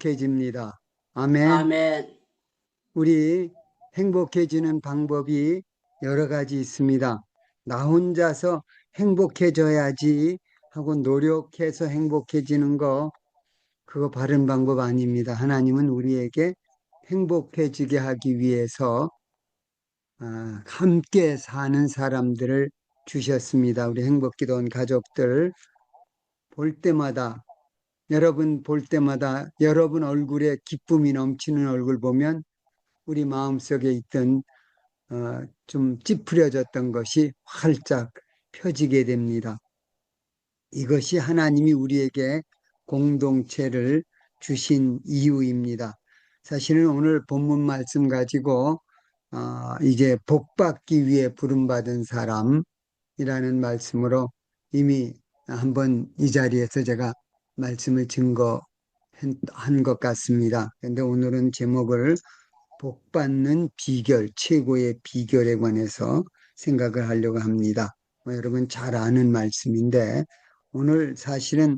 행복해집니다. 아멘. 아멘. 우리 행복해지는 방법이 여러 가지 있습니다. 나 혼자서 행복해져야지 하고 노력해서 행복해지는 거, 그거 바른 방법 아닙니다. 하나님은 우리에게 행복해지게 하기 위해서 함께 사는 사람들을 주셨습니다. 우리 행복기도원 가족들 볼 때마다, 여러분 볼 때마다 여러분 얼굴에 기쁨이 넘치는 얼굴 보면 우리 마음속에 있던 좀 찌푸려졌던 것이 활짝 펴지게 됩니다. 이것이 하나님이 우리에게 공동체를 주신 이유입니다. 사실은 오늘 본문 말씀 가지고 이제 복받기 위해 부름받은 사람이라는 말씀으로 이미 한번 이 자리에서 제가 말씀을 증거한 것 같습니다. 그런데 오늘은 제목을 복받는 비결, 최고의 비결에 관해서 생각을 하려고 합니다. 여러분 잘 아는 말씀인데 오늘 사실은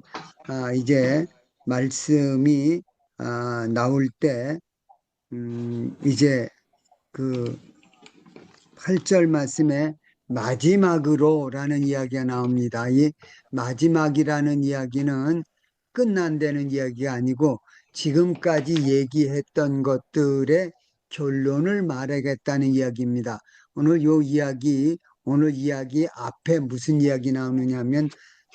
이제 말씀이 나올 때 이제 그 8절 말씀에 마지막으로라는 이야기가 나옵니다. 이 마지막이라는 이야기는 끝난다는 이야기가 아니고 지금까지 얘기했던 것들의 결론을 말하겠다는 이야기입니다. 오늘 이야기 앞에 무슨 이야기 나오느냐 하면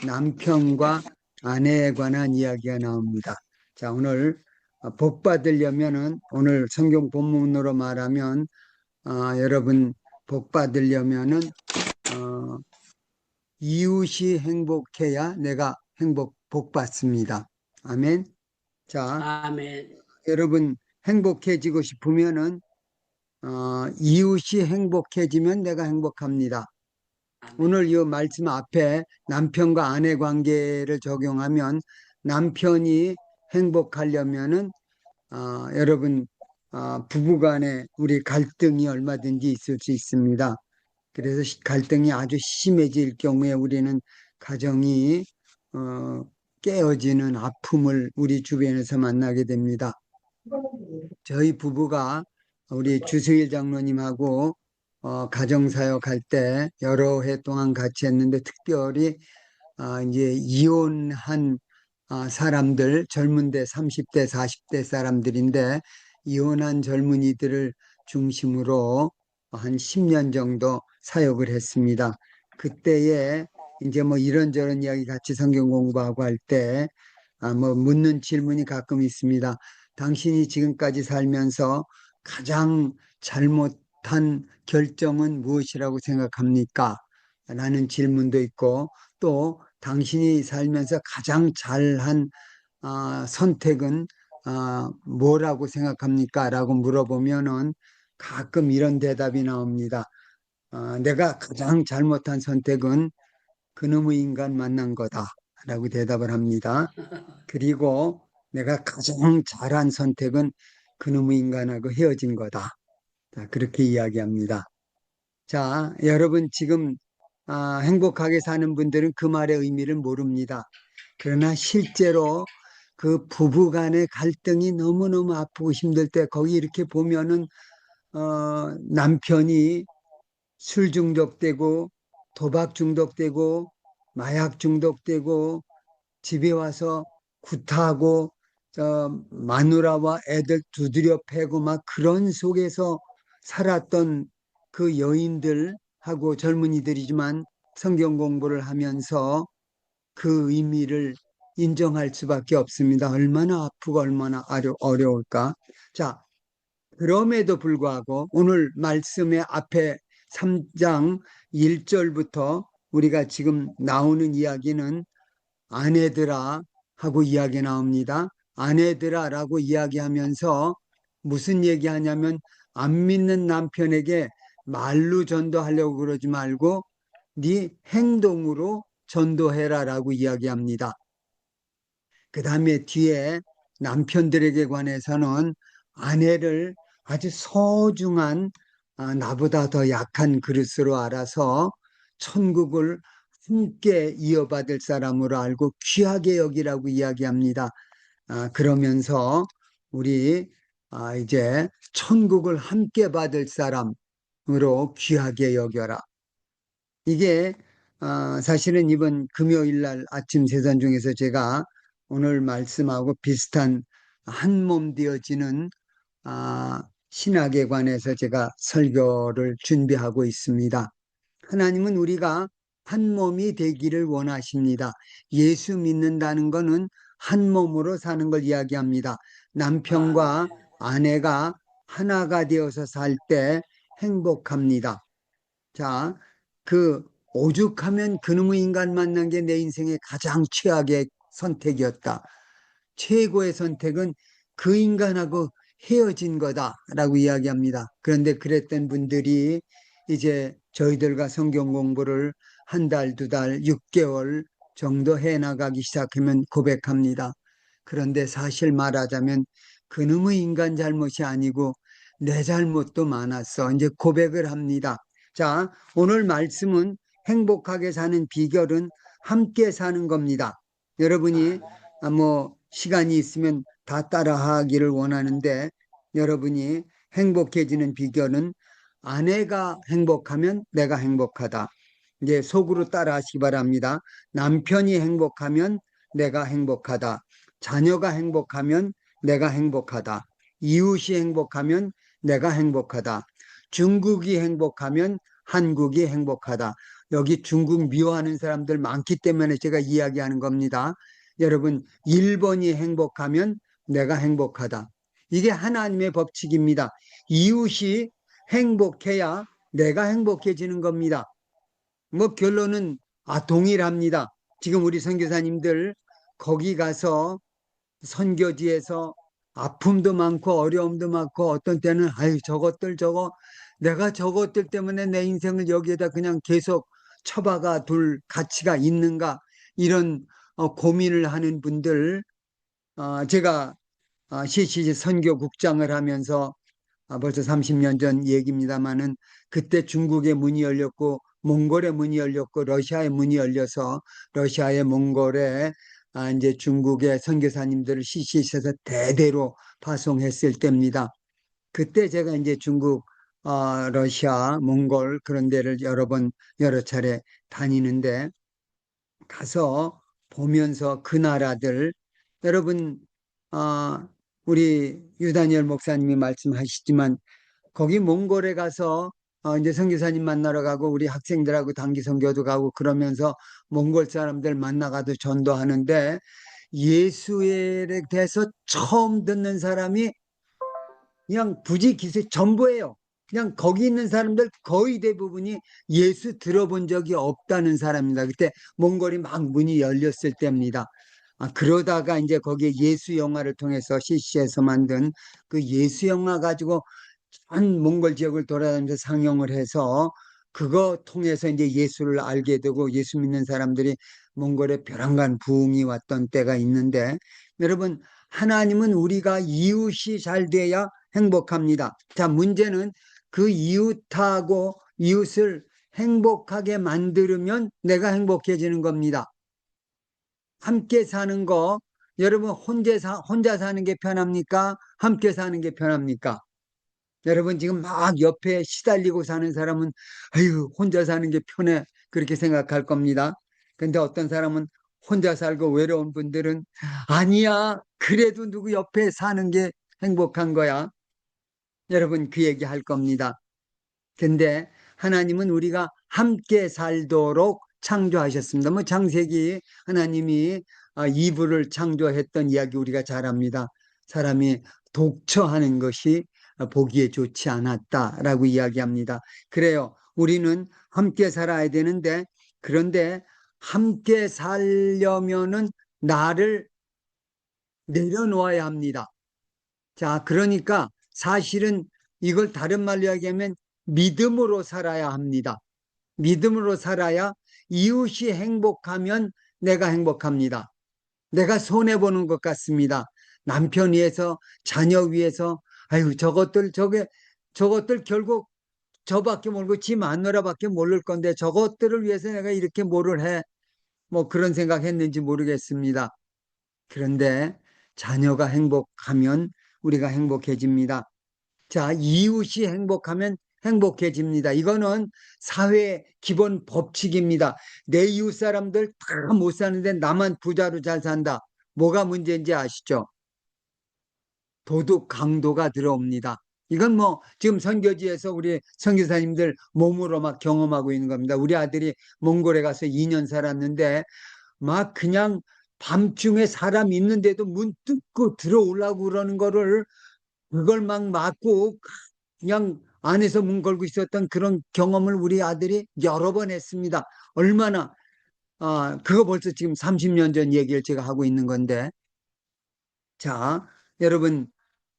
남편과 아내에 관한 이야기가 나옵니다. 자, 오늘 복 받으려면은 오늘 성경 본문으로 말하면 여러분 복 받으려면은 이웃이 행복해야 내가 복 받습니다. 아멘. 자, 아멘. 여러분 행복해지고 싶으면은 이웃이 행복해지면 내가 행복합니다. 아멘. 오늘 이 말씀 앞에 남편과 아내 관계를 적용하면 남편이 행복하려면은 여러분 부부간에 우리 갈등이 얼마든지 있을 수 있습니다. 그래서 갈등이 아주 심해질 경우에 우리는 가정이 깨어지는 아픔을 우리 주변에서 만나게 됩니다. 저희 부부가 우리 주수일 장로님하고 가정사역 할 때 여러 해 동안 같이 했는데 특별히 이제 이혼한 사람들, 젊은데 30대, 40대 사람들인데 이혼한 젊은이들을 중심으로 한 10년 정도 사역을 했습니다. 그때에 이제 뭐 이런저런 이야기 같이 성경 공부하고 할 때 뭐 묻는 질문이 가끔 있습니다. 당신이 지금까지 살면서 가장 잘못한 결정은 무엇이라고 생각합니까? 라는 질문도 있고 또 당신이 살면서 가장 잘한 선택은 뭐라고 생각합니까? 라고 물어보면은 가끔 이런 대답이 나옵니다. 내가 가장 잘못한 선택은 그놈의 인간 만난 거다. 라고 대답을 합니다. 그리고 내가 가장 잘한 선택은 그놈의 인간하고 헤어진 거다. 자, 그렇게 이야기합니다. 자, 여러분 지금 행복하게 사는 분들은 그 말의 의미를 모릅니다. 그러나 실제로 그 부부 간의 갈등이 너무너무 아프고 힘들 때 거기 이렇게 보면은 남편이 술 중독되고 도박 중독되고 마약 중독되고 집에 와서 구타하고 마누라와 애들 두드려 패고 막 그런 속에서 살았던 그 여인들하고 젊은이들이지만 성경 공부를 하면서 그 의미를 인정할 수밖에 없습니다. 얼마나 아프고 얼마나 어려울까. 자, 그럼에도 불구하고 오늘 말씀의 앞에 3장 1절부터 우리가 지금 나오는 이야기는 아내들아 하고 이야기 나옵니다. 아내들아 라고 이야기하면서 무슨 얘기하냐면 안 믿는 남편에게 말로 전도하려고 그러지 말고 네 행동으로 전도해라 라고 이야기합니다. 그 다음에 뒤에 남편들에게 관해서는 아내를 아주 소중한 나보다 더 약한 그릇으로 알아서 천국을 함께 이어받을 사람으로 알고 귀하게 여기라고 이야기합니다. 그러면서 우리 이제 천국을 함께 받을 사람으로 귀하게 여겨라. 이게 사실은 이번 금요일 날 아침 세선 중에서 제가 오늘 말씀하고 비슷한 한 몸 되어지는 신학에 관해서 제가 설교를 준비하고 있습니다. 하나님은 우리가 한 몸이 되기를 원하십니다. 예수 믿는다는 것은 한 몸으로 사는 걸 이야기합니다. 남편과 아내가 하나가 되어서 살 때 행복합니다. 자, 그 오죽하면 그놈의 인간 만난 게 내 인생의 가장 최악의 선택이었다. 최고의 선택은 그 인간하고 헤어진 거다라고 이야기합니다. 그런데 그랬던 분들이 이제 저희들과 성경 공부를 한 달, 두 달, 6개월 정도 해 나가기 시작하면 고백합니다. 그런데 사실 말하자면 그놈의 인간 잘못이 아니고 내 잘못도 많았어. 이제 고백을 합니다. 자, 오늘 말씀은 행복하게 사는 비결은 함께 사는 겁니다. 여러분이 시간이 있으면 다 따라하기를 원하는데 여러분이 행복해지는 비결은 아내가 행복하면 내가 행복하다. 이제 속으로 따라하시기 바랍니다. 남편이 행복하면 내가 행복하다. 자녀가 행복하면 내가 행복하다. 이웃이 행복하면 내가 행복하다. 중국이 행복하면 한국이 행복하다. 여기 중국 미워하는 사람들 많기 때문에 제가 이야기하는 겁니다. 여러분, 일본이 행복하면 내가 행복하다. 이게 하나님의 법칙입니다. 이웃이 행복해야 내가 행복해지는 겁니다. 결론은 동일합니다. 지금 우리 선교사님들 거기 가서 선교지에서 아픔도 많고 어려움도 많고 어떤 때는 아유 저것들 저거 내가 저것들 때문에 내 인생을 여기에다 그냥 계속 처박아 둘 가치가 있는가 이런 고민을 하는 분들 제가 CCC 선교국장을 하면서 벌써 30년 전 얘기입니다만은 그때 중국의 문이 열렸고 몽골의 문이 열렸고 러시아의 문이 열려서 러시아의 몽골에 이제 중국의 선교사님들을 CCC에서 대대로 파송했을 때입니다. 그때 제가 이제 중국, 러시아, 몽골 그런 데를 여러 차례 다니는데 가서 보면서 그 나라들 여러분 우리 유다니엘 목사님이 말씀하시지만 거기 몽골에 가서 이제 선교사님 만나러 가고 우리 학생들하고 단기 선교도 가고 그러면서 몽골 사람들 만나가도 전도하는데 예수에 대해서 처음 듣는 사람이 그냥 부지기수 전부예요. 그냥 거기 있는 사람들 거의 대부분이 예수 들어본 적이 없다는 사람입니다. 그때 몽골이 막 문이 열렸을 때입니다. 그러다가 이제 거기에 예수 영화를 통해서 CC에서 만든 그 예수 영화 가지고 전 몽골 지역을 돌아다니면서 상영을 해서 그거 통해서 이제 예수를 알게 되고 예수 믿는 사람들이 몽골에 벼랑간 부흥이 왔던 때가 있는데 여러분 하나님은 우리가 이웃이 잘 돼야 행복합니다. 자, 문제는 그 이웃하고 이웃을 행복하게 만들면 내가 행복해지는 겁니다. 함께 사는 거 여러분 혼자 사는 게 편합니까? 함께 사는 게 편합니까? 여러분 지금 막 옆에 시달리고 사는 사람은 아유 혼자 사는 게 편해 그렇게 생각할 겁니다. 근데 어떤 사람은 혼자 살고 외로운 분들은 아니야 그래도 누구 옆에 사는 게 행복한 거야. 여러분 그 얘기 할 겁니다. 근데 하나님은 우리가 함께 살도록 창조하셨습니다. 창세기 하나님이 이불을 창조했던 이야기 우리가 잘 압니다. 사람이 독처하는 것이 보기에 좋지 않았다라고 이야기합니다. 그래요. 우리는 함께 살아야 되는데 그런데 함께 살려면은 나를 내려놓아야 합니다. 자, 그러니까 사실은 이걸 다른 말로 이야기하면 믿음으로 살아야 합니다. 믿음으로 살아야 이웃이 행복하면 내가 행복합니다. 내가 손해보는 것 같습니다. 남편 위해서, 자녀 위해서, 아유, 저것들 결국 저밖에 모르고 지 마누라밖에 모를 건데 저것들을 위해서 내가 이렇게 뭐를 해. 그런 생각 했는지 모르겠습니다. 그런데 자녀가 행복하면 우리가 행복해집니다. 자, 이웃이 행복하면 행복해집니다. 이거는 사회의 기본 법칙입니다. 내 이웃 사람들 다 못 사는데 나만 부자로 잘 산다. 뭐가 문제인지 아시죠? 도덕 강도가 들어옵니다. 이건 뭐 지금 선교지에서 우리 선교사님들 몸으로 막 경험하고 있는 겁니다. 우리 아들이 몽골에 가서 2년 살았는데 막 그냥 밤중에 사람 있는데도 문 뚫고 들어오려고 그러는 거를 그걸 막 막고 그냥 안에서 문 걸고 있었던 그런 경험을 우리 아들이 여러 번 했습니다. 얼마나 그거 벌써 지금 30년 전 얘기를 제가 하고 있는 건데, 자, 여러분,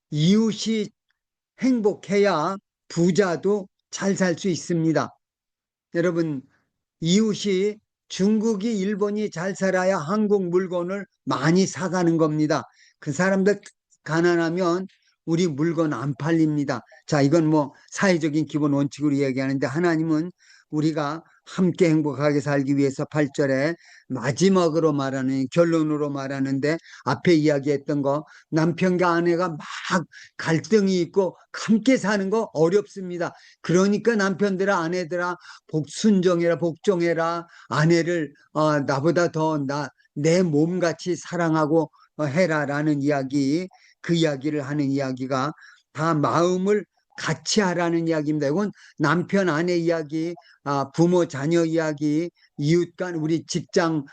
이웃이 행복해야 부자도 잘 살 수 있습니다. 여러분, 이웃이 중국이 일본이 잘 살아야 한국 물건을 많이 사가는 겁니다. 그 사람들 가난하면 우리 물건 안 팔립니다. 자, 이건 뭐 사회적인 기본 원칙으로 얘기하는데 하나님은 우리가 함께 행복하게 살기 위해서 8절에 마지막으로 말하는 결론으로 말하는데 앞에 이야기했던 거 남편과 아내가 막 갈등이 있고 함께 사는 거 어렵습니다. 그러니까 남편들아 아내들아 복순종해라 복종해라 아내를 나보다 더 내 몸같이 사랑하고 해라라는 이야기 그 이야기를 하는 이야기가 다 마음을 같이 하라는 이야기입니다. 이건 남편 아내 이야기 부모 자녀 이야기 이웃 간 우리 직장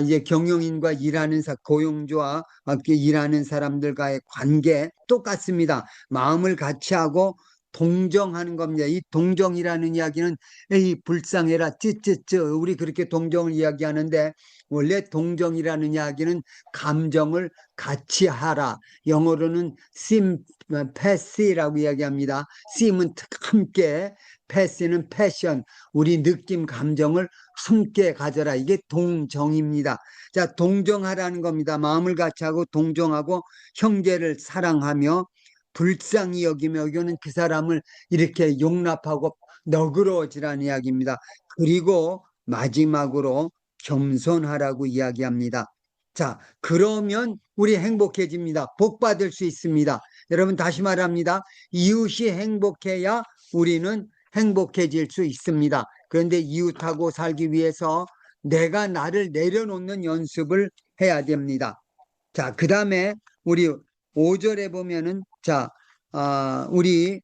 이제 경영인과 일하는 고용주와 일하는 사람들과의 관계 똑같습니다. 마음을 같이 하고 동정하는 겁니다. 이 동정이라는 이야기는 이 불쌍해라 찌찌찌 우리 그렇게 동정을 이야기하는데 원래 동정이라는 이야기는 감정을 같이 하라. 영어로는 sympathy라고 이야기합니다. sym은 함께, patsy는 passion. 우리 느낌, 감정을 함께 가져라. 이게 동정입니다. 자, 동정하라는 겁니다. 마음을 같이 하고 동정하고 형제를 사랑하며 불쌍히 여기며 이거는 그 사람을 이렇게 용납하고 너그러워지라는 이야기입니다. 그리고 마지막으로 겸손하라고 이야기합니다. 자, 그러면 우리 행복해집니다. 복 받을 수 있습니다. 여러분 다시 말합니다. 이웃이 행복해야 우리는 행복해질 수 있습니다. 그런데 이웃하고 살기 위해서 내가 나를 내려놓는 연습을 해야 됩니다. 자, 그 다음에 우리 5절에 보면은 자, 우리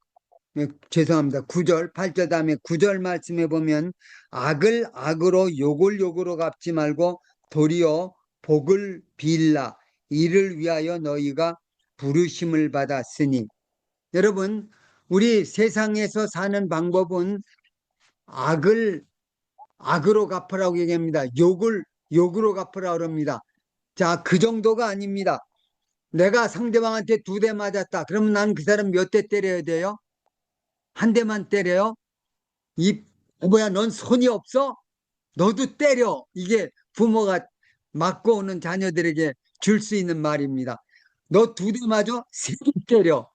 죄송합니다. 9절, 8절 다음에 9절 말씀해 보면 악을 악으로 욕을 욕으로 갚지 말고 도리어 복을 빌라 이를 위하여 너희가 부르심을 받았으니 여러분 우리 세상에서 사는 방법은 악을 악으로 갚으라고 얘기합니다. 욕을 욕으로 갚으라고 합니다. 자, 그 정도가 아닙니다. 내가 상대방한테 2대 맞았다. 그러면 난 그 사람 몇 대 때려야 돼요? 한 대만 때려요? 뭐야, 넌 손이 없어? 너도 때려. 이게 부모가 맞고 오는 자녀들에게 줄 수 있는 말입니다. 너 2대 맞아? 3대 때려.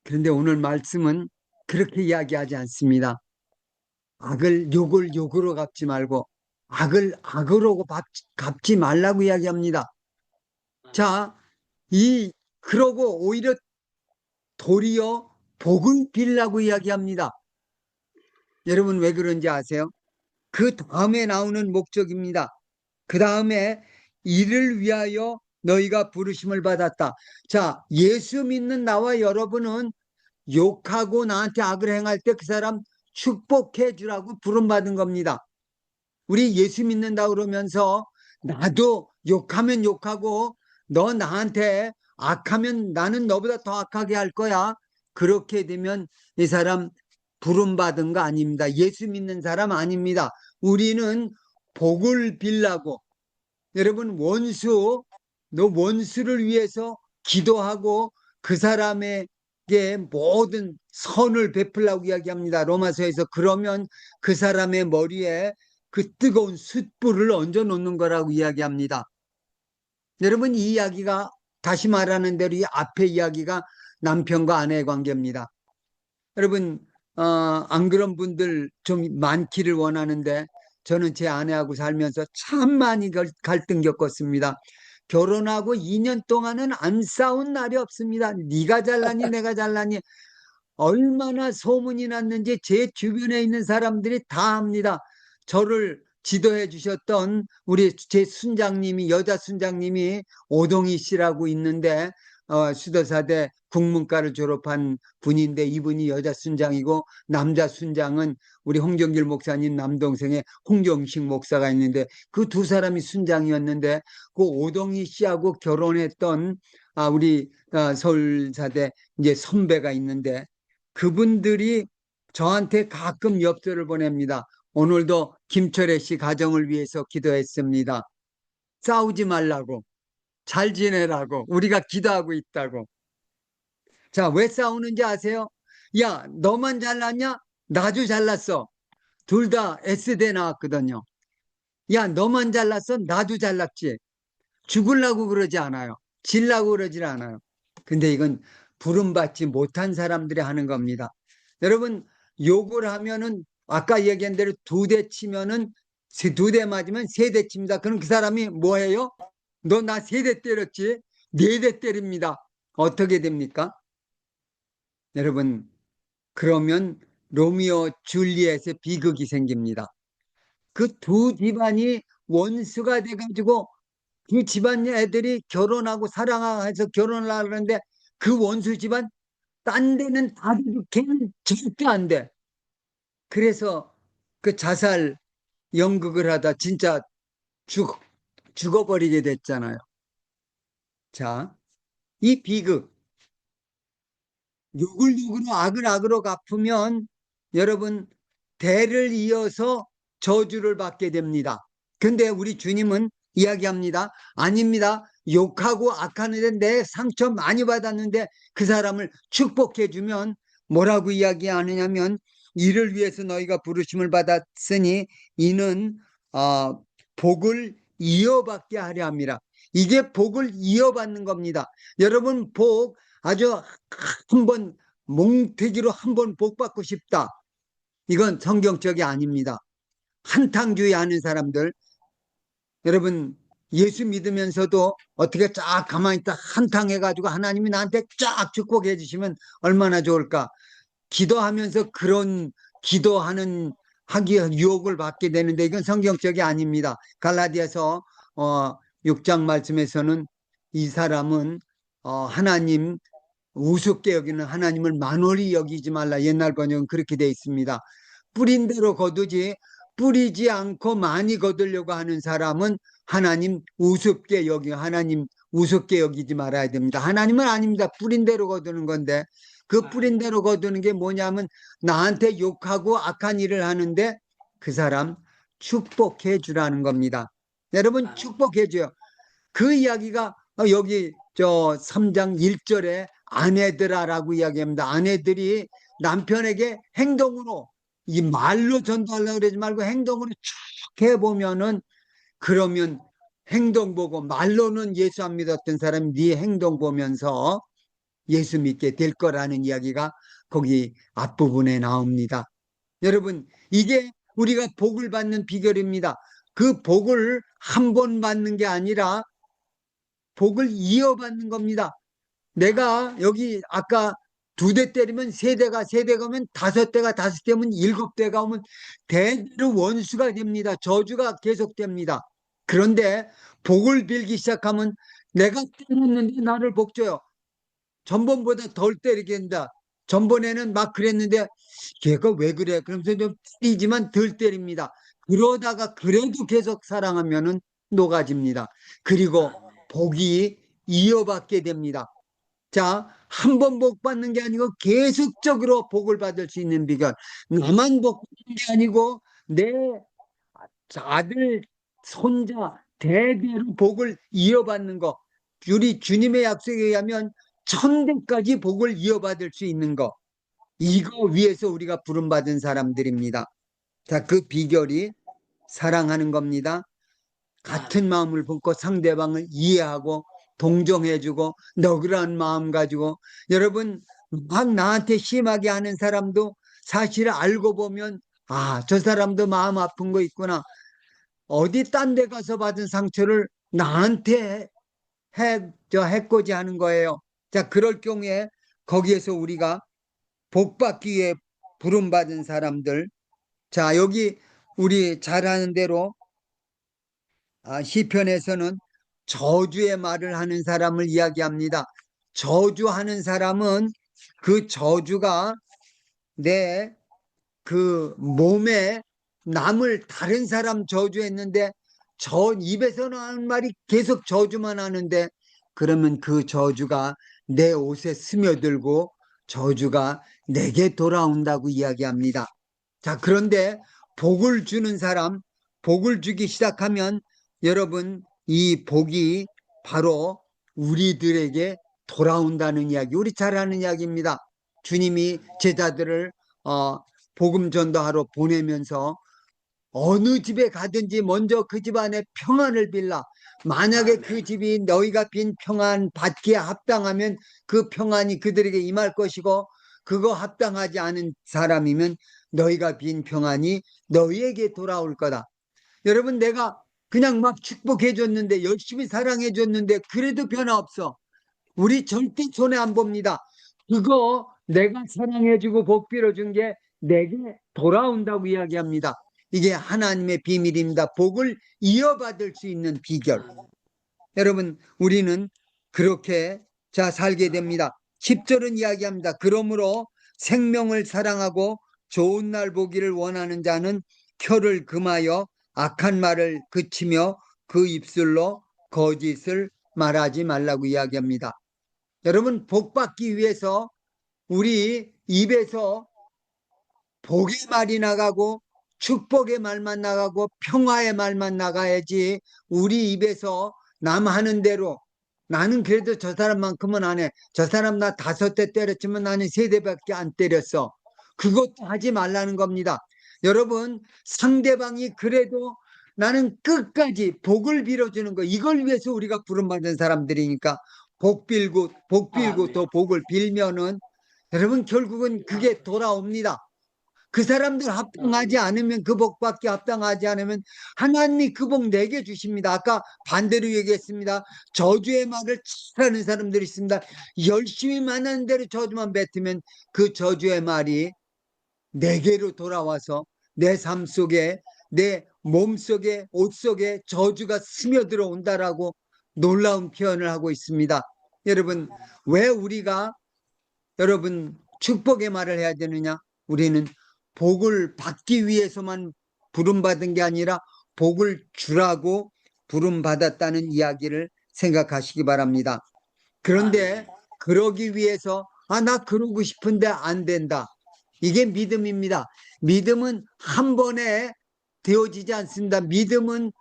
그런데 오늘 말씀은 그렇게 이야기하지 않습니다. 악을 욕을 욕으로 갚지 말고 악을 악으로 갚지 말라고 이야기합니다. 자, 그러고 오히려 도리어 복을 빌라고 이야기합니다. 여러분 왜 그런지 아세요? 그 다음에 나오는 목적입니다. 그 다음에 이를 위하여 너희가 부르심을 받았다. 자, 예수 믿는 나와 여러분은 욕하고 나한테 악을 행할 때 그 사람 축복해 주라고 부름받은 겁니다. 우리 예수 믿는다 그러면서 나도 욕하면 욕하고 너 나한테 악하면 나는 너보다 더 악하게 할 거야. 그렇게 되면 이 사람 부름받은 거 아닙니다. 예수 믿는 사람 아닙니다. 우리는 복을 빌라고 여러분 너 원수를 위해서 기도하고 그 사람에게 모든 선을 베풀라고 이야기합니다. 로마서에서 그러면 그 사람의 머리에 그 뜨거운 숯불을 얹어 놓는 거라고 이야기합니다. 여러분 이 이야기가 다시 말하는 대로 이 앞에 이야기가 남편과 아내의 관계입니다. 여러분 안 그런 분들 좀 많기를 원하는데 저는 제 아내하고 살면서 참 많이 갈등 겪었습니다. 결혼하고 2년 동안은 안 싸운 날이 없습니다. 네가 잘나니 내가 잘나니 얼마나 소문이 났는지 제 주변에 있는 사람들이 다 압니다. 저를 지도해 주셨던 우리 제 순장님이, 여자 순장님이 오동희 씨라고 있는데 수도사대 국문과를 졸업한 분인데, 이분이 여자 순장이고 남자 순장은 우리 홍정길 목사님 남동생의 홍정식 목사가 있는데, 그 두 사람이 순장이었는데, 그 오동희 씨하고 결혼했던 우리 서울사대 이제 선배가 있는데, 그분들이 저한테 가끔 엽서를 보냅니다. 오늘도 김철애 씨 가정을 위해서 기도했습니다. 싸우지 말라고, 잘 지내라고, 우리가 기도하고 있다고. 자, 왜 싸우는지 아세요? 야, 너만 잘났냐? 나도 잘났어. 둘 다 S대 나왔거든요. 야, 너만 잘났어? 나도 잘났지. 죽으려고 그러지 않아요. 질라고 그러질 않아요. 근데 이건 부름받지 못한 사람들이 하는 겁니다. 여러분, 욕을 하면은 아까 얘기한 대로 2대 치면은 2대 맞으면 3대 칩니다. 그럼 그 사람이 뭐 해요? 너 나 3대 때렸지? 4대 때립니다. 어떻게 됩니까? 여러분, 그러면 로미오 줄리엣의 비극이 생깁니다. 그 두 집안이 원수가 돼가지고 그 집안 애들이 결혼하고 사랑해서 결혼을 하는데, 그 원수 집안 딴 데는 다 돼도 걔는 절대 안 돼. 그래서 그 자살 연극을 하다 진짜 죽, 죽어버리게 됐잖아요. 자, 이 비극, 욕을 욕으로 악을 악으로 갚으면 여러분 대를 이어서 저주를 받게 됩니다. 근데 우리 주님은 이야기합니다. 아닙니다. 욕하고 악하는데 내 상처 많이 받았는데 그 사람을 축복해 주면 뭐라고 이야기하느냐면, 이를 위해서 너희가 부르심을 받았으니 이는 복을 이어받게 하려 합니다. 이게 복을 이어받는 겁니다. 여러분, 복 아주 한번 몽태기로 한번 복 받고 싶다. 이건 성경적이 아닙니다. 한탕주의 하는 사람들, 여러분, 예수 믿으면서도 어떻게 쫙 가만히 있다 한탕해가지고 하나님이 나한테 쫙 축복해 주시면 얼마나 좋을까. 기도하면서 그런 기도하는 하기 유혹을 받게 되는데, 이건 성경적이 아닙니다. 갈라디아서 6장 말씀에서는 이 사람은 하나님 우습게 여기는 하나님을 만홀히 여기지 말라. 옛날 번역은 그렇게 되어 있습니다. 뿌린 대로 거두지, 뿌리지 않고 많이 거두려고 하는 사람은 하나님 우습게 하나님 우습게 여기지 말아야 됩니다. 하나님은 아닙니다. 뿌린 대로 거두는 건데, 그 뿌린 대로 거두는 게 뭐냐면 나한테 욕하고 악한 일을 하는데 그 사람 축복해 주라는 겁니다. 여러분, 축복해 줘요. 그 이야기가 여기 저 3장 1절에 아내들아라고 이야기합니다. 아내들이 남편에게 행동으로, 이 말로 전도하려고 그러지 말고 행동으로 쭉 해보면은, 그러면 행동 보고, 말로는 예수 안 믿었던 사람이 네 행동 보면서 예수 믿게 될 거라는 이야기가 거기 앞부분에 나옵니다. 여러분, 이게 우리가 복을 받는 비결입니다. 그 복을 한 번 받는 게 아니라 복을 이어받는 겁니다. 내가 여기 아까 2대 때리면 3대가, 3대가 오면 5대가, 5대면 7대가 오면 대대로 원수가 됩니다. 저주가 계속됩니다. 그런데 복을 빌기 시작하면 내가 때렸는데 나를 복 줘요. 전번보다 덜 때리게 한다. 전번에는 막 그랬는데 걔가 왜 그래? 그러면서 좀 때리지만 덜 때립니다. 그러다가 그래도 계속 사랑하면은 녹아집니다. 그리고 복이 이어받게 됩니다. 자, 한 번 복 받는 게 아니고 계속적으로 복을 받을 수 있는 비결. 나만 복 받는 게 아니고 내 아들, 손자, 대대로 복을 이어받는 거. 우리 주님의 약속에 의하면 천대까지 복을 이어받을 수 있는 거. 이거 위해서 우리가 부름받은 사람들입니다. 자, 그 비결이 사랑하는 겁니다. 같은 마음을 품고 상대방을 이해하고 동정해주고 너그러운 마음 가지고. 여러분, 막 나한테 심하게 하는 사람도 사실 알고 보면 저 사람도 마음 아픈 거 있구나. 어디 딴 데 가서 받은 상처를 나한테 해코지 하는 거예요. 자, 그럴 경우에 거기에서 우리가 복받기 위해 부름받은 사람들. 자, 여기 우리 잘 아는 대로 시편에서는 저주의 말을 하는 사람을 이야기합니다. 저주하는 사람은 그 저주가 내 그 몸에 남을 다른 사람 저주했는데 저 입에서 나오는 말이 계속 저주만 하는데 그러면 그 저주가 내 옷에 스며들고 저주가 내게 돌아온다고 이야기합니다. 자, 그런데 복을 주는 사람, 복을 주기 시작하면 여러분 이 복이 바로 우리들에게 돌아온다는 이야기, 우리 잘 아는 이야기입니다. 주님이 제자들을 어, 복음 전도하러 보내면서 어느 집에 가든지 먼저 그 집안에 평안을 빌라. 만약에 그 집이 너희가 빈 평안 받기에 합당하면 그 평안이 그들에게 임할 것이고 그거 합당하지 않은 사람이면 너희가 빈 평안이 너희에게 돌아올 거다. 여러분, 내가 그냥 막 축복해 줬는데 열심히 사랑해 줬는데 그래도 변화 없어. 우리 절대 손해 안 봅니다. 그거 내가 사랑해주고 복 빌어준 게 내게 돌아온다고 이야기합니다. 이게 하나님의 비밀입니다. 복을 이어받을 수 있는 비결. 여러분, 우리는 그렇게 자 살게 됩니다. 10절은 이야기합니다. 그러므로 생명을 사랑하고 좋은 날 보기를 원하는 자는 혀를 금하여 악한 말을 그치며 그 입술로 거짓을 말하지 말라고 이야기합니다. 여러분, 복 받기 위해서 우리 입에서 복의 말이 나가고 축복의 말만 나가고 평화의 말만 나가야지 우리 입에서 남 하는 대로 나는 그래도 저 사람만큼은 안 해. 저 사람 나 5대 때렸지만 나는 3대밖에 안 때렸어. 그것도 하지 말라는 겁니다. 여러분, 상대방이 그래도 나는 끝까지 복을 빌어주는 거, 이걸 위해서 우리가 부름받은 사람들이니까 복 빌고 또 복을 빌면은 여러분 결국은 그게 돌아옵니다. 그 사람들 합당하지 않으면 그 복받기 합당하지 않으면 하나님이 그 복 내게 주십니다. 아까 반대로 얘기했습니다. 저주의 말을 하는 사람들이 있습니다. 열심히 만난 대로 저주만 뱉으면 그 저주의 말이 내게로 돌아와서 내 삶 속에 내 몸 속에 옷 속에 저주가 스며들어 온다라고 놀라운 표현을 하고 있습니다. 여러분, 왜 우리가 여러분 축복의 말을 해야 되느냐? 우리는 복을 받기 위해서만 부름받은 게 아니라 복을 주라고 부름받았다는 이야기를 생각하시기 바랍니다. 그런데 그러기 위해서 나 그러고 싶은데 안 된다. 이게 믿음입니다. 믿음은 한 번에 되어지지 않습니다. 믿음은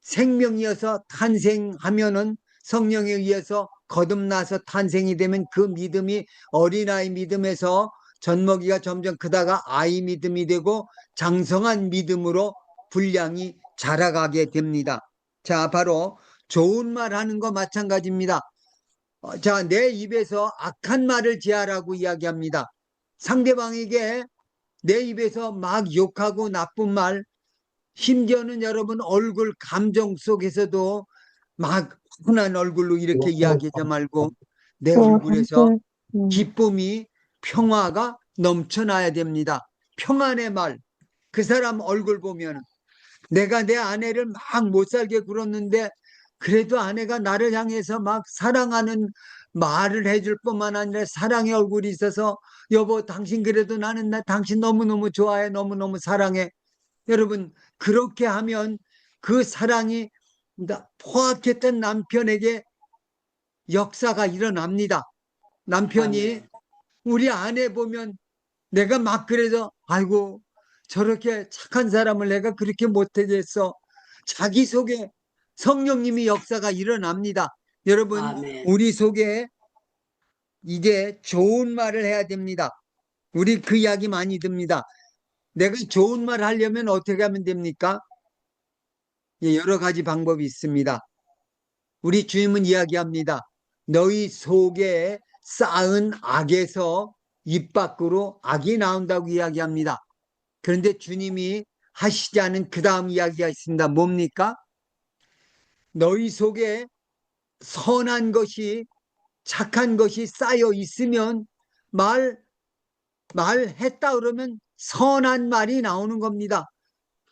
생명이어서 탄생하면은 성령에 의해서 거듭나서 탄생이 되면 그 믿음이 어린아이 믿음에서 젖먹이가 점점 크다가 아이 믿음이 되고 장성한 믿음으로 분량이 자라가게 됩니다. 자, 바로 좋은 말 하는 거 마찬가지입니다. 자, 내 입에서 악한 말을 제하라고 이야기합니다. 상대방에게 내 입에서 막 욕하고 나쁜 말, 심지어는 여러분 얼굴 감정 속에서도 막 훈한 얼굴로 이렇게 이야기하지 말고 내 얼굴에서 기쁨이 평화가 넘쳐나야 됩니다. 평안의 말. 그 사람 얼굴 보면 내가 내 아내를 막 못 살게 굴었는데 그래도 아내가 나를 향해서 막 사랑하는 말을 해줄 뿐만 아니라 사랑의 얼굴이 있어서 여보 당신 그래도 나는 당신 너무너무 좋아해 너무너무 사랑해. 여러분 그렇게 하면 그 사랑이 포악했던 남편에게 역사가 일어납니다. 남편이 우리 아내 보면 내가 막 그래서 아이고 저렇게 착한 사람을 내가 그렇게 못하게 했어. 자기 속에 성령님이 역사가 일어납니다. 여러분 우리 속에 이제 좋은 말을 해야 됩니다. 우리 그 이야기 많이 듭니다. 내가 좋은 말 하려면 어떻게 하면 됩니까? 여러 가지 방법이 있습니다. 우리 주님은 이야기합니다. 너희 속에 쌓은 악에서 입 밖으로 악이 나온다고 이야기합니다. 그런데 주님이 하시지 않은 그 다음 이야기가 있습니다. 뭡니까? 너희 속에 선한 것이, 착한 것이 쌓여 있으면 말했다 그러면 선한 말이 나오는 겁니다.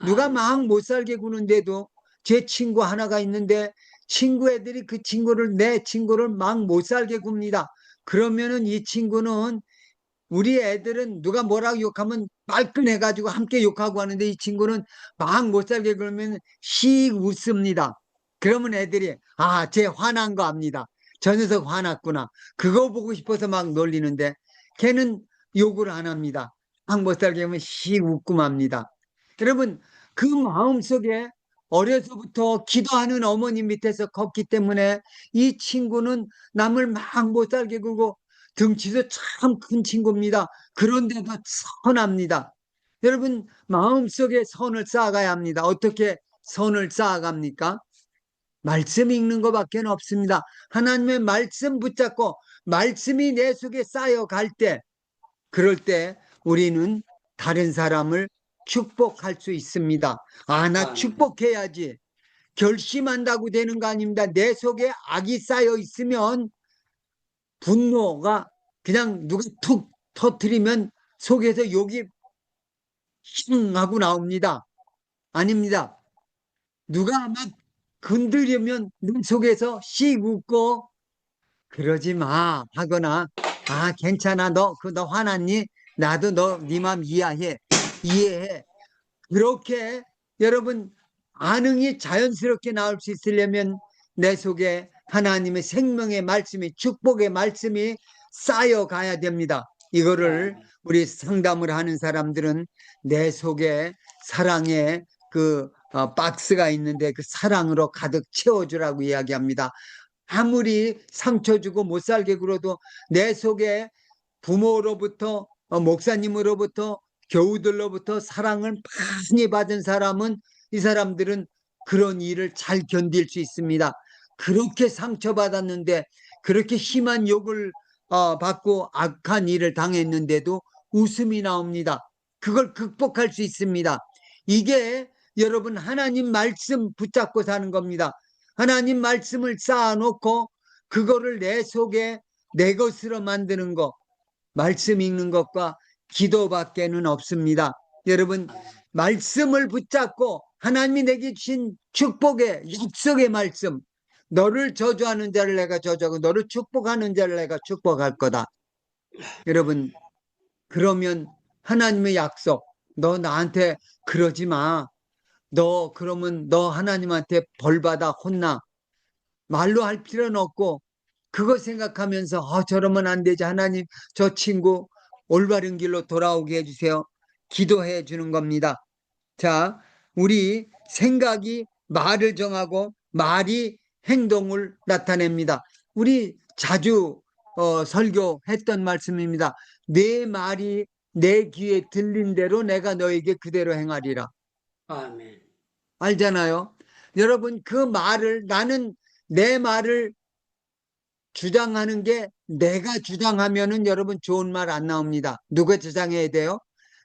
누가 막 못 살게 구는데도, 제 친구 하나가 있는데 친구 애들이 그 친구를, 내 친구를 막 못 살게 굽니다. 그러면은 이 친구는, 우리 애들은 누가 뭐라고 욕하면 말끈해가지고 함께 욕하고 하는데, 이 친구는 막 못 살게 그러면 씩 웃습니다. 그러면 애들이, 아, 쟤 화난 거 압니다. 저 녀석 화났구나. 그거 보고 싶어서 막 놀리는데, 걔는 욕을 안 합니다. 막 못 살게 하면 씩 웃고 맙니다. 여러분, 그 마음속에 어려서부터 기도하는 어머님 밑에서 컸기 때문에 이 친구는 남을 막 못 살게 굴고, 덩치도 참 큰 친구입니다. 그런데도 선합니다. 여러분, 마음속에 선을 쌓아가야 합니다. 어떻게 선을 쌓아갑니까? 말씀 읽는 것밖에 없습니다. 하나님의 말씀 붙잡고 말씀이 내 속에 쌓여갈 때, 그럴 때 우리는 다른 사람을 축복할 수 있습니다. 아, 나 축복해야지. 결심한다고 되는 거 아닙니다. 내 속에 악이 쌓여 있으면, 분노가 그냥 누가 툭 터트리면 속에서 욕이 힝 하고 나옵니다. 아닙니다. 누가 막 건드리면 눈 속에서 씩 웃고, 그러지 마 하거나, 아, 괜찮아, 너 화났니? 나도 네 마음 이해해. 그렇게 여러분, 반응이 자연스럽게 나올 수 있으려면 내 속에 하나님의 생명의 말씀이, 축복의 말씀이 쌓여가야 됩니다. 이거를 우리 상담을 하는 사람들은 내 속에 사랑의 그 박스가 있는데, 그 사랑으로 가득 채워주라고 이야기합니다. 아무리 상처 주고 못 살게 굴어도 내 속에 부모로부터, 목사님으로부터, 교우들로부터 사랑을 많이 받은 사람은, 이 사람들은 그런 일을 잘 견딜 수 있습니다. 그렇게 상처받았는데, 그렇게 심한 욕을 받고 악한 일을 당했는데도 웃음이 나옵니다. 그걸 극복할 수 있습니다. 이게 여러분, 하나님 말씀 붙잡고 사는 겁니다. 하나님 말씀을 쌓아놓고 그거를 내 속에 내 것으로 만드는 것, 말씀 읽는 것과 기도밖에는 없습니다. 여러분, 말씀을 붙잡고 하나님이 내게 주신 축복의 약속의 말씀, 너를 저주하는 자를 내가 저주하고 너를 축복하는 자를 내가 축복할 거다. 여러분, 그러면 하나님의 약속, 너 나한테 그러지 마. 너 그러면 너 하나님한테 벌받아 혼나. 말로 할 필요는 없고, 그거 생각하면서 저러면 안 되지. 하나님, 저 친구 올바른 길로 돌아오게 해주세요. 기도해 주는 겁니다. 자, 우리 생각이 말을 정하고 말이 행동을 나타냅니다. 우리 자주 설교했던 말씀입니다. 내 말이 내 귀에 들린 대로 내가 너에게 그대로 행하리라. 아멘. 알잖아요. 여러분, 그 말을, 나는 내 말을 주장하는 게, 내가 주장하면은 여러분 좋은 말 안 나옵니다. 누가 주장해야 돼요?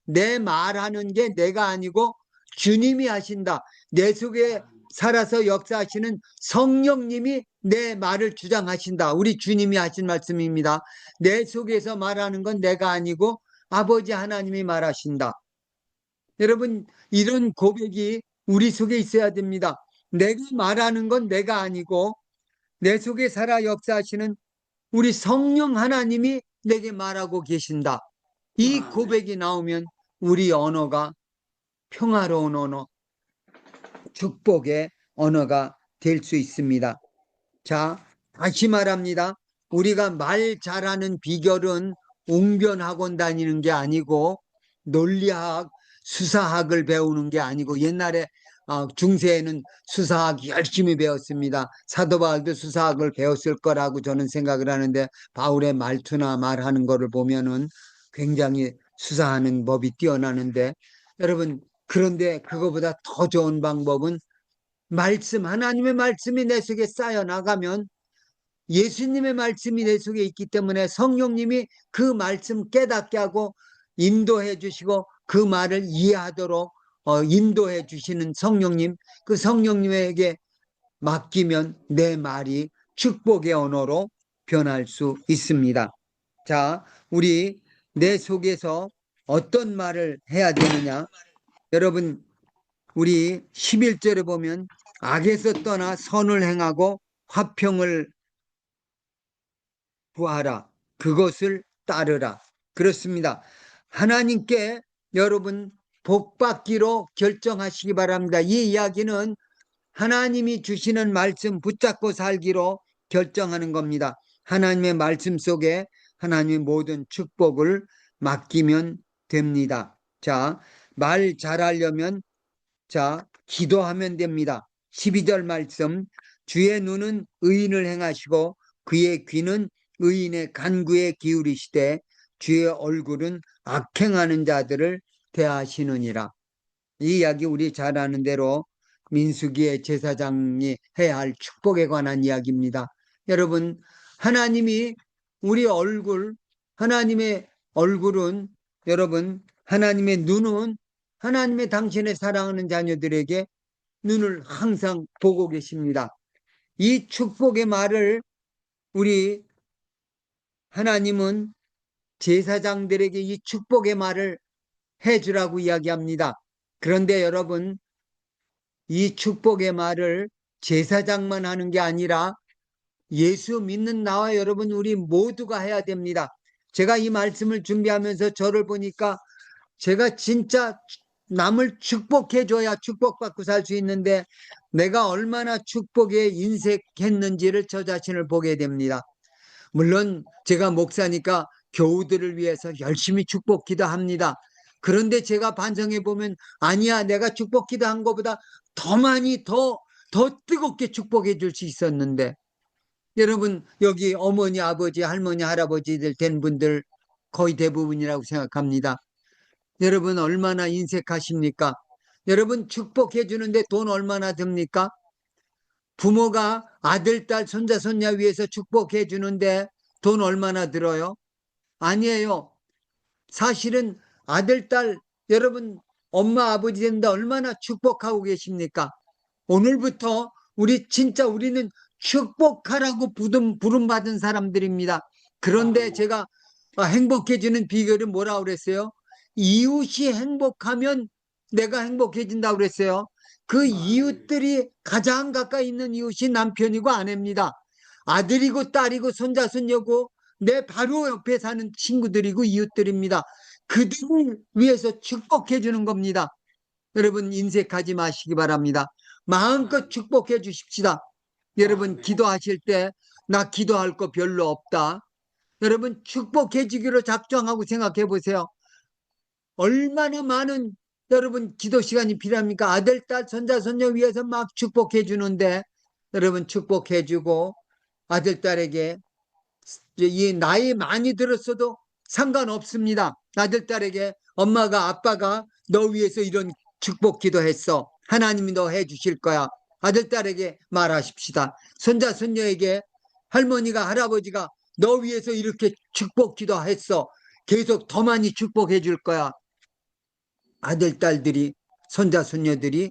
내 말하는 게 내가 아니고 주님이 하신다. 내 속에 살아서 역사하시는 성령님이 내 말을 주장하신다. 우리 주님이 하신 말씀입니다. 내 속에서 말하는 건 내가 아니고 아버지 하나님이 말하신다. 여러분, 이런 고백이 우리 속에 있어야 됩니다. 내가 말하는 건 내가 아니고 내 속에 살아 역사하시는 우리 성령 하나님이 내게 말하고 계신다. 이 고백이 나오면 우리 언어가 평화로운 언어, 축복의 언어가 될 수 있습니다. 자, 다시 말합니다. 우리가 말 잘하는 비결은 웅변학원 다니는 게 아니고, 논리학, 수사학을 배우는 게 아니고, 옛날에 중세에는 수사학 열심히 배웠습니다. 사도 바울도 수사학을 배웠을 거라고 저는 생각을 하는데, 바울의 말투나 말하는 거를 보면은 굉장히 수사하는 법이 뛰어나는데, 여러분, 그런데 그거보다 더 좋은 방법은 말씀, 하나님의 말씀이 내 속에 쌓여 나가면, 예수님의 말씀이 내 속에 있기 때문에 성령님이 그 말씀 깨닫게 하고 인도해 주시고, 그 말을 이해하도록 인도해 주시는 성령님, 그 성령님에게 맡기면 내 말이 축복의 언어로 변할 수 있습니다. 자, 우리 내 속에서 어떤 말을 해야 되느냐? 여러분, 우리 11절에 보면 악에서 떠나 선을 행하고 화평을 구하라. 그것을 따르라. 그렇습니다. 하나님께 여러분 복 받기로 결정하시기 바랍니다. 이 이야기는 하나님이 주시는 말씀 붙잡고 살기로 결정하는 겁니다. 하나님의 말씀 속에 하나님의 모든 축복을 맡기면 됩니다. 자, 말 잘하려면 기도하면 됩니다. 12절 말씀, 주의 눈은 의인을 행하시고 그의 귀는 의인의 간구에 기울이시되 주의 얼굴은 악행하는 자들을 대하시느니라. 이 이야기 우리 잘 아는 대로 민수기의 제사장이 해야 할 축복에 관한 이야기입니다. 여러분, 하나님이 우리 하나님의 얼굴은, 여러분, 하나님의 눈은 하나님의 당신의 사랑하는 자녀들에게 눈을 항상 보고 계십니다. 이 축복의 말을 우리 하나님은 제사장들에게 이 축복의 말을 해주라고 이야기합니다. 그런데 여러분, 이 축복의 말을 제사장만 하는 게 아니라 예수 믿는 나와 여러분 우리 모두가 해야 됩니다. 제가 이 말씀을 준비하면서 저를 보니까 제가 진짜 남을 축복해 줘야 축복받고 살 수 있는데 내가 얼마나 축복에 인색했는지를 저 자신을 보게 됩니다. 물론 제가 목사니까 교우들을 위해서 열심히 축복 기도합니다. 그런데 제가 반성해 보면 아니야, 내가 축복 기도한 것보다 더 많이 더 뜨겁게 축복해 줄 수 있었는데, 여러분 여기 어머니, 아버지, 할머니, 할아버지들 된 분들 거의 대부분이라고 생각합니다. 여러분 얼마나 인색하십니까? 여러분 축복해 주는데 돈 얼마나 듭니까? 부모가 아들, 딸, 손자, 손녀 위해서 축복해 주는데 돈 얼마나 들어요? 아니에요. 사실은 아들, 딸, 여러분 엄마, 아버지 되는데 얼마나 축복하고 계십니까? 오늘부터 우리는 축복하라고 부름받은 사람들입니다. 그런데 제가 행복해지는 비결이 뭐라고 그랬어요? 이웃이 행복하면 내가 행복해진다고 그랬어요. 그 이웃들이 가장 가까이 있는 이웃이 남편이고 아내입니다. 아들이고 딸이고 손자, 손녀고 내 바로 옆에 사는 친구들이고 이웃들입니다. 그들을 위해서 축복해 주는 겁니다. 여러분 인색하지 마시기 바랍니다. 마음껏 축복해 주십시다. 여러분 기도하실 때 나 기도할 거 별로 없다. 여러분 축복해 주기로 작정하고 생각해 보세요. 얼마나 많은 여러분 기도 시간이 필요합니까? 아들, 딸, 손자, 손녀 위해서 막 축복해 주는데 여러분 축복해 주고 아들, 딸에게 이 나이 많이 들었어도 상관없습니다. 아들, 딸에게 엄마가 아빠가 너 위해서 이런 축복 기도했어. 하나님이 너 해주실 거야. 아들, 딸에게 말하십시다. 손자, 손녀에게 할머니가, 할아버지가 너 위해서 이렇게 축복 기도했어. 계속 더 많이 축복해 줄 거야. 아들, 딸들이, 손자, 손녀들이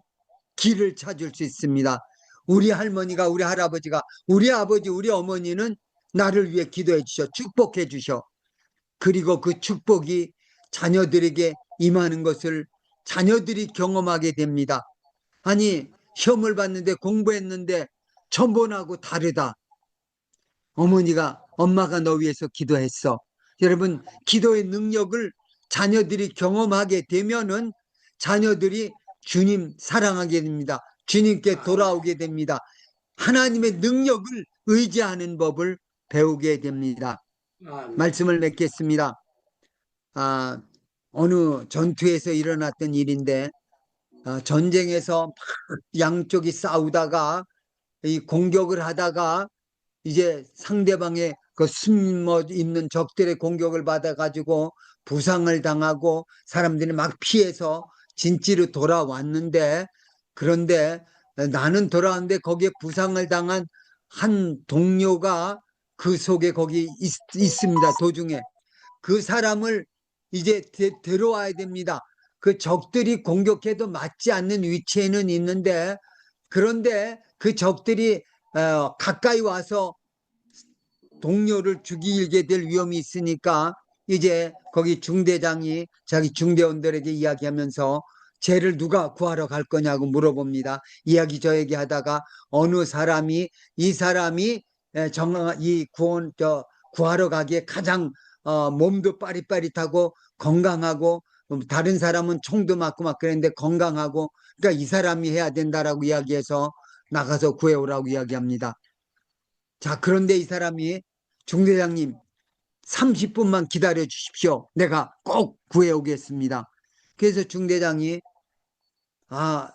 길을 찾을 수 있습니다. 우리 할머니가, 우리 할아버지가, 우리 아버지, 우리 어머니는 나를 위해 기도해 주셔. 축복해 주셔. 그리고 그 축복이 자녀들에게 임하는 것을 자녀들이 경험하게 됩니다. 아니, 시험을 봤는데 공부했는데 전번하고 다르다. 엄마가 너 위해서 기도했어. 여러분, 기도의 능력을 자녀들이 경험하게 되면은 자녀들이 주님 사랑하게 됩니다. 주님께 돌아오게 됩니다. 하나님의 능력을 의지하는 법을 배우게 됩니다. 말씀을 맺겠습니다. 어느 전투에서 일어났던 일인데 전쟁에서 막 양쪽이 싸우다가 이 공격을 하다가 이제 상대방의 그 숨어 있는 적들의 공격을 받아가지고 부상을 당하고 사람들이 막 피해서 진지로 돌아왔는데, 그런데 나는 돌아왔는데 거기에 부상을 당한 한 동료가 그 속에 거기 있습니다. 도중에 그 사람을 이제 데려와야 됩니다. 그 적들이 공격해도 맞지 않는 위치에는 있는데, 그런데 그 적들이 가까이 와서 동료를 죽이게 될 위험이 있으니까 이제 거기 중대장이 자기 중대원들에게 이야기하면서 쟤를 누가 구하러 갈 거냐고 물어봅니다. 이야기 저 얘기 하다가 어느 사람이 이 사람이 이 구하러 가기에 가장 몸도 빠릿빠릿하고 건강하고 다른 사람은 총도 맞고 막 그랬는데 건강하고 그러니까 이 사람이 해야 된다라고 이야기해서 나가서 구해오라고 이야기합니다. 자, 그런데 이 사람이 중대장님 30분만 기다려 주십시오. 내가 꼭 구해오겠습니다. 그래서 중대장이 아,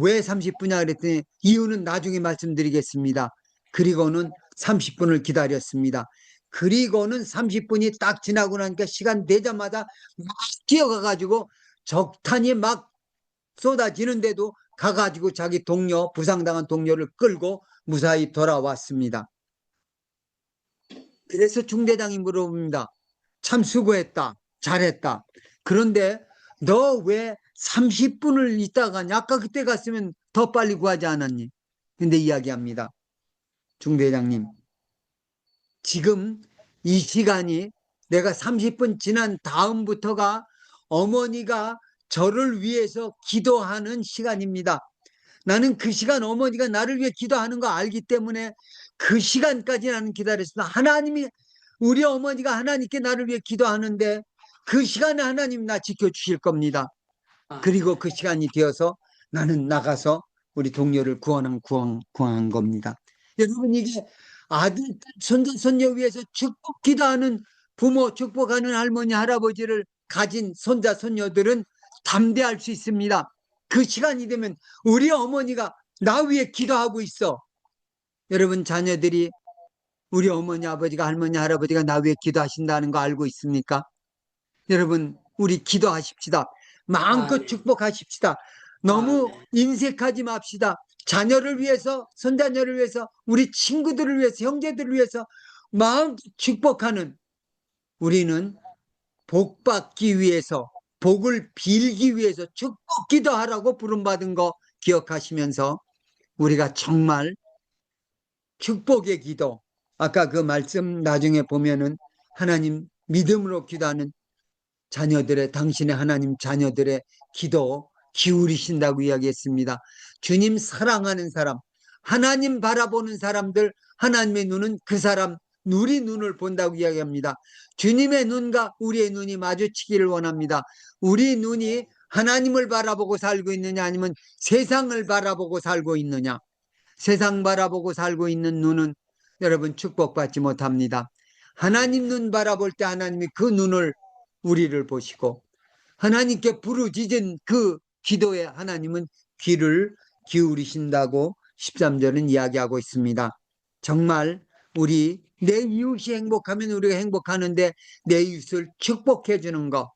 왜 30분이냐 그랬더니 이유는 나중에 말씀드리겠습니다. 그리고는 30분을 기다렸습니다. 그리고는 30분이 딱 지나고 나니까 시간 되자마자 막 뛰어가가지고 적탄이 막 쏟아지는데도 가가지고 자기 동료, 부상당한 동료를 끌고 무사히 돌아왔습니다. 그래서 중대장이 물어봅니다. 참 수고했다. 잘했다. 그런데 너 왜 30분을 있다가 가냐? 아까 그때 갔으면 더 빨리 구하지 않았니? 근데 이야기합니다. 중대장님, 지금 이 시간이 내가 30분 지난 다음부터가 어머니가 저를 위해서 기도하는 시간입니다. 나는 그 시간 어머니가 나를 위해 기도하는 거 알기 때문에 그 시간까지 나는 기다렸습니다. 하나님이 우리 어머니가 하나님께 나를 위해 기도하는데 그 시간에 하나님 나 지켜주실 겁니다. 그리고 그 시간이 되어서 나는 나가서 우리 동료를 구한 겁니다. 여러분 이게 아들, 손자, 손녀 위해서 축복 기도하는 부모, 축복하는 할머니, 할아버지를 가진 손자, 손녀들은 담대할 수 있습니다. 그 시간이 되면 우리 어머니가 나 위해 기도하고 있어. 여러분 자녀들이 우리 어머니, 아버지가 할머니, 할아버지가 나 위해 기도하신다는 거 알고 있습니까? 여러분 우리 기도하십시다. 마음껏 축복하십시다. 너무 인색하지 맙시다. 자녀를 위해서, 손자녀를 위해서, 우리 친구들을 위해서, 형제들을 위해서 마음 축복하는 우리는 복 받기 위해서, 복을 빌기 위해서 축복 기도하라고 부름받은 거 기억하시면서 우리가 정말 축복의 기도, 아까 그 말씀 나중에 보면은 하나님 믿음으로 기도하는 자녀들의 당신의 하나님 자녀들의 기도 기울이신다고 이야기했습니다. 주님 사랑하는 사람, 하나님 바라보는 사람들, 하나님의 눈은 그 사람 우리 눈을 본다고 이야기합니다. 주님의 눈과 우리의 눈이 마주치기를 원합니다. 우리 눈이 하나님을 바라보고 살고 있느냐 아니면 세상을 바라보고 살고 있느냐. 세상 바라보고 살고 있는 눈은 여러분 축복받지 못합니다. 하나님 눈 바라볼 때 하나님이 그 눈을 우리를 보시고 하나님께 부르짖은 그 기도에 하나님은 귀를 기울이신다고 13절은 이야기하고 있습니다. 정말 우리 내 이웃이 행복하면 우리가 행복하는데 내 이웃을 축복해 주는 거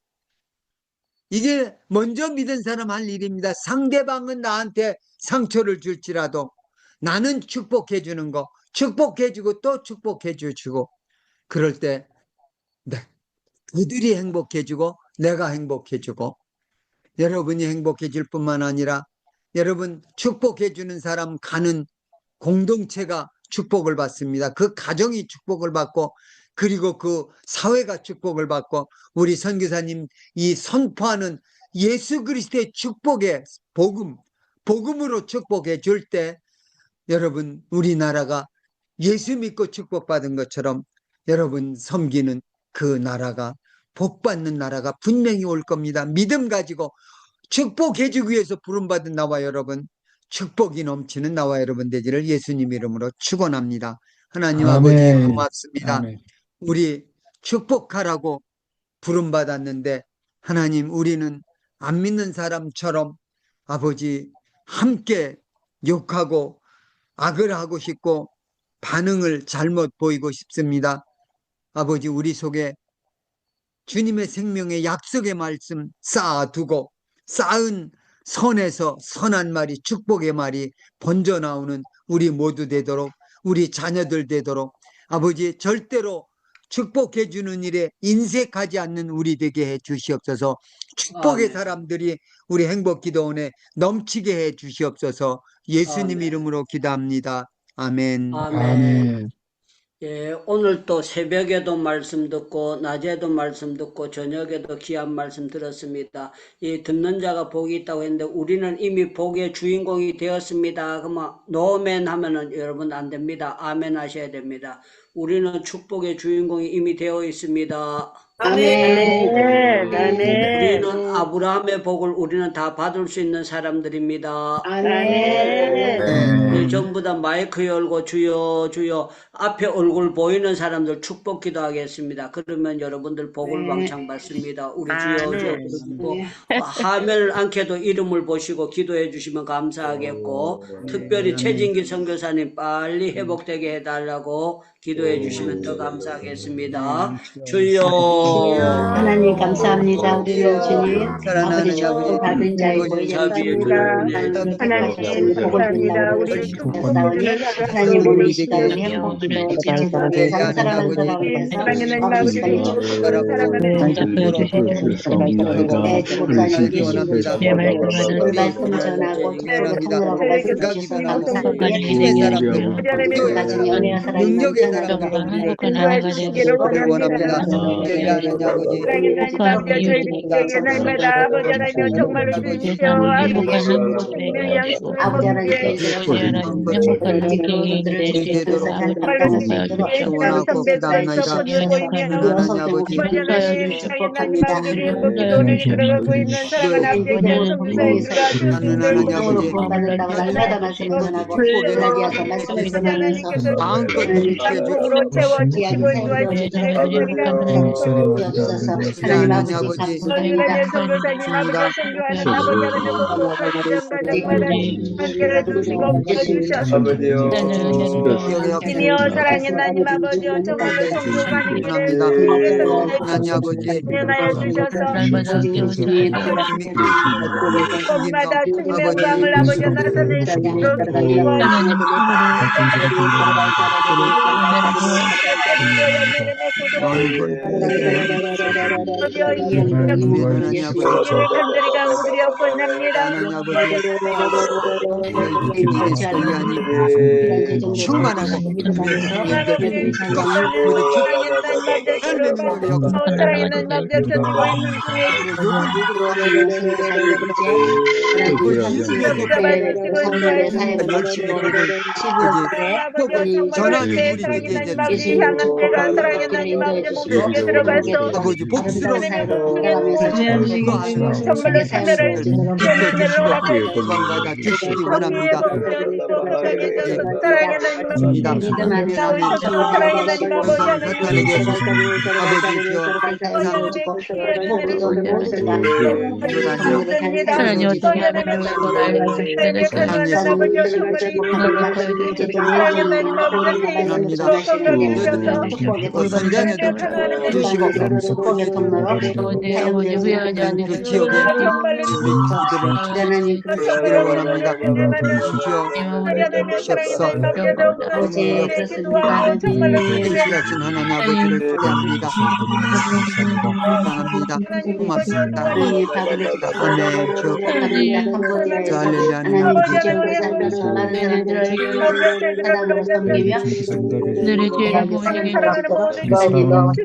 이게 먼저 믿은 사람 할 일입니다. 상대방은 나한테 상처를 줄지라도 나는 축복해 주는 거 축복해 주고 또 축복해 주고 그럴 때 네, 그들이 행복해지고 내가 행복해지고 여러분이 행복해질 뿐만 아니라 여러분 축복해주는 사람 가는 공동체가 축복을 받습니다. 그 가정이 축복을 받고 그리고 그 사회가 축복을 받고 우리 선교사님 이 선포하는 예수 그리스도의 축복의 복음으로 축복해 줄 때 여러분 우리나라가 예수 믿고 축복받은 것처럼 여러분 섬기는 그 나라가 복받는 나라가 분명히 올 겁니다. 믿음 가지고 축복해주기 위해서 부름받은 나와 여러분 축복이 넘치는 나와 여러분 되기를 예수님 이름으로 축원합니다. 하나님 아버지 아멘. 고맙습니다. 아멘. 우리 축복하라고 부름받았는데 하나님 우리는 안 믿는 사람처럼 아버지 함께 욕하고 악을 하고 싶고 반응을 잘못 보이고 싶습니다. 아버지 우리 속에 주님의 생명의 약속의 말씀 쌓아두고 쌓은 선에서 선한 말이 축복의 말이 번져 나오는 우리 모두 되도록 우리 자녀들 되도록 아버지 절대로 축복해 주는 일에 인색하지 않는 우리 되게 해 주시옵소서. 축복의 사람들이 우리 행복기도원에 넘치게 해 주시옵소서. 예수님 이름으로 기도합니다. 아멘. 아멘. 예, 오늘 또 새벽에도 말씀 듣고, 낮에도 말씀 듣고, 저녁에도 귀한 말씀 들었습니다. 이 듣는 자가 복이 있다고 했는데, 우리는 이미 복의 주인공이 되었습니다. 그러면, 노멘 하면은 여러분 안 됩니다. 아멘 하셔야 됩니다. 우리는 축복의 주인공이 이미 되어 있습니다. 아멘. 우리는 아브라함의 복을 우리는 다 받을 수 있는 사람들입니다. 우리 전부 다 마이크 열고 주여 주여 앞에 얼굴 보이는 사람들 축복 기도하겠습니다. 그러면 여러분들 복을 왕창 받습니다. 우리 주여 주여 부르고 화면을 않게도 이름을 보시고 기도해 주시면 감사하겠고, 특별히 최진기 선교사님 빨리 회복되게 해달라고 기도해 주시면 더 감사하겠습니다. 주여 하나님 감사합니다. 우리 주님 아버지 축복 받은 자의 모임에 감사합니다. 하나님 감사합니다. 우리 축복받사오니 하나님 오늘 이 시간에 행복기도 지체적으로 해서 사랑하는 사람을 위해서 아버지까지 축복하는 사람을 말씀 전하고 축복을 통일하고 말씀 주셔서 감사합니다. 가정의 은혜와 사랑이 넘쳐나는 행복한 하나가 되기를 원합니다. 예배하는 아버지, 하나님 저희들에게 날마다 아버지 하나님 정말로 주십시오. 행복한 행복 되게 아버지 하나님께 행복한 행복이 되도록 원하고 부담나이다. 하나님 아버지, 축복합니다. 기도를 들어가고 있는 사랑하는 아버지 하나님 아버지, 받는다고 날마다 말씀을 전하고 라디오에서 말씀을 전하면서 마음껏 행복으로 채워주시고 주옵소서. 하나님 아버지 감사합니다. 선교사님 아버지 선교하는 아버지 함께를 주시고 주셔서 이니어 사랑의 나님 아버지여 정말로 성도만 있기를 하나님 아버지, 은하여 주셔서 곳마다 주님의 영광을 아버지 나타낼 수 있도록 간절히 강구드렸건합니다. 충만하고 사랑하는 남자 견디고 있는 전하는 우리 아버지 복스러운 정말로 사면을 건강받아 주시기 원합니다. 사탄에게 선전에도 주시고 그 지역에 우리 이들을 주시기를 원합니다. 주옵소서. 인실하신 하나님 아버지를 기대합니다. 감사합니다. 고맙습니다. 아멘. 주 할렐루야 너를 죄를 보내게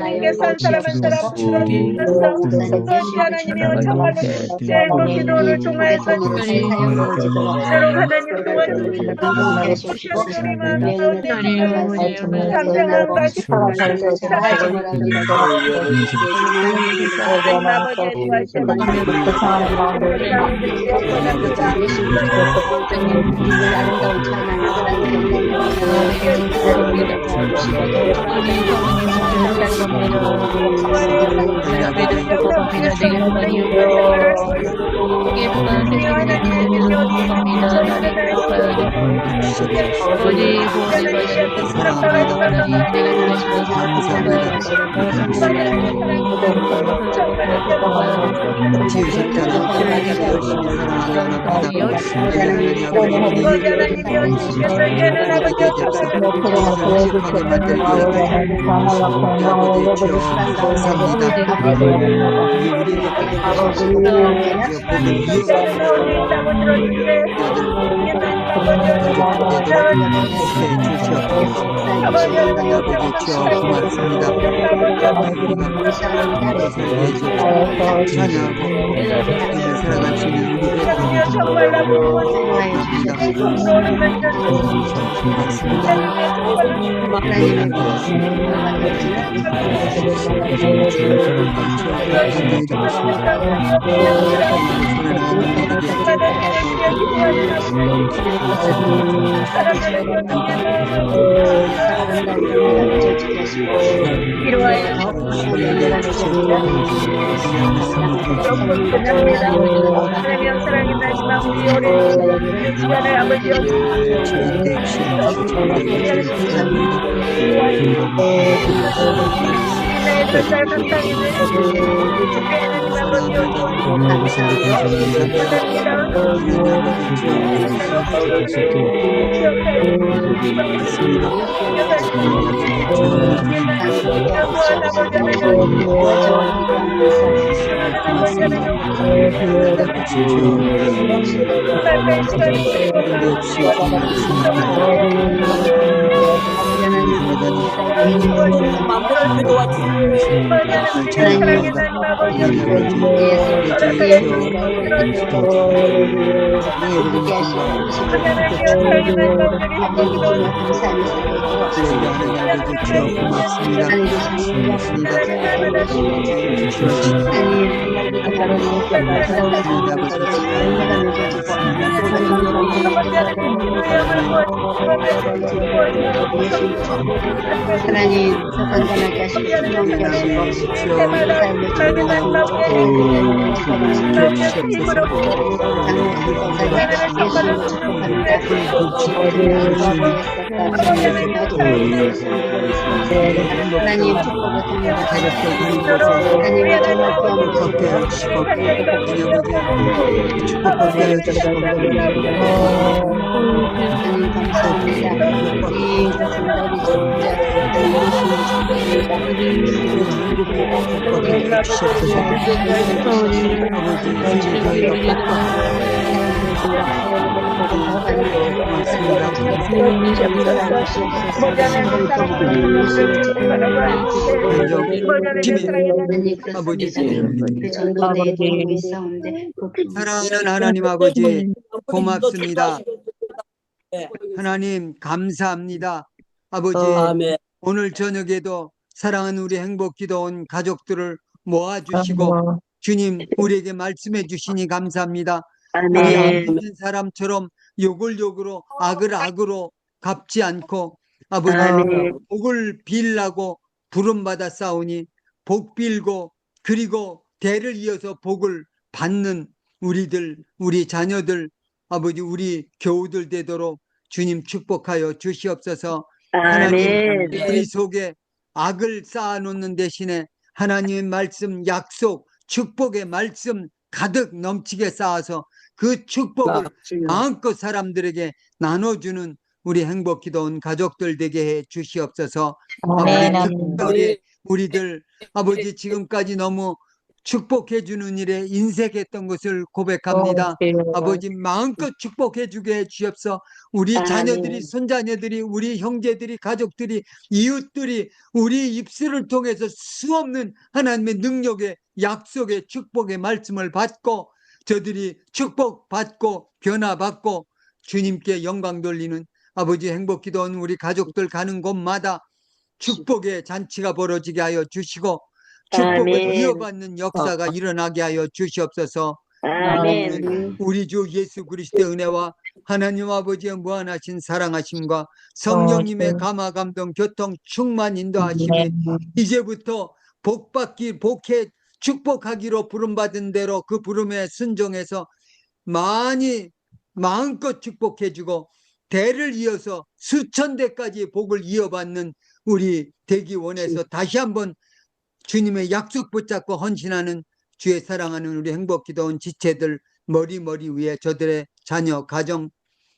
주님께서 사람을 하나님이여 정말로 제일고 기도를 통하여서 새로운 하나님 도와주시옵소서. 상상함과 지으실 자는 열심히 사랑하게 만들기 아버지 주여 감사합니다. 우리에게 복을 이어가는 가족들 되도록 함께해 주시옵소서. 하나님 아버지 주여 고맙습니다. 우리가 살게 해주고 찬양하고 믿음을 살아갈 수 있는 우리 애들입니다. 하나님 건강하게 하시고 건강하게 하시고 하나님 사랑하는 하나님 아버지 고맙습니다. 하나님 감사합니다. 아버지 오늘 저녁에도 사랑하는 우리 행복기도원 가족들을 모아주시고 주님 우리에게 말씀해 주시니 감사합니다. 우리 악 있는 사람처럼 욕을 욕으로 악을 악으로 갚지 않고 아버지 복을 빌라고 부름받아 싸우니 복 빌고 그리고 대를 이어서 복을 받는 우리들 우리 자녀들 아버지 우리 교우들 되도록 주님 축복하여 주시옵소서. 하나님 우리 속에 악을 쌓아놓는 대신에 하나님의 말씀 약속 축복의 말씀 가득 넘치게 쌓아서 그 축복을 마음껏 사람들에게 나눠주는 우리 행복기도원 가족들 되게 해 주시옵소서. 아버지 특별히 우리들 아버지 지금까지 너무 축복해 주는 일에 인색했던 것을 고백합니다. 아버지 마음껏 축복해 주게 해 주옵소서. 우리 자녀들이 손자녀들이 우리 형제들이 가족들이 이웃들이 우리 입술을 통해서 수없는 하나님의 능력의 약속의 축복의 말씀을 받고 저들이 축복받고 변화받고 주님께 영광 돌리는 아버지 행복기도원 우리 가족들 가는 곳마다 축복의 잔치가 벌어지게 하여 주시고 축복을 이어받는 역사가 일어나게 하여 주시옵소서. 우리 주 예수 그리스도의 은혜와 하나님 아버지의 무한하신 사랑하심과 성령님의 감화 감동 교통 충만 인도하심이 이제부터 복받기 복해 축복하기로 부름받은 대로 그 부름에 순종해서 많이 마음껏 축복해주고 대를 이어서 수천 대까지 복을 이어받는 우리 되기 원해서 다시 한번 주님의 약속 붙잡고 헌신하는 주의 사랑하는 우리 행복기도원 지체들 머리 위에 저들의 자녀 가정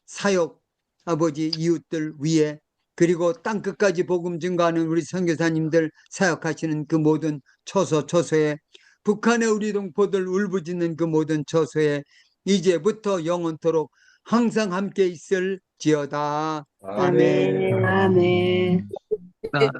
사역 아버지 이웃들 위에 그리고 땅끝까지 복음 증거하는 우리 선교사님들 사역하시는 그 모든 처소에 북한의 우리 동포들 울부짖는 그 모든 처소에 이제부터 영원토록 항상 함께 있을지어다. 아멘. 아멘. 아멘. 아멘.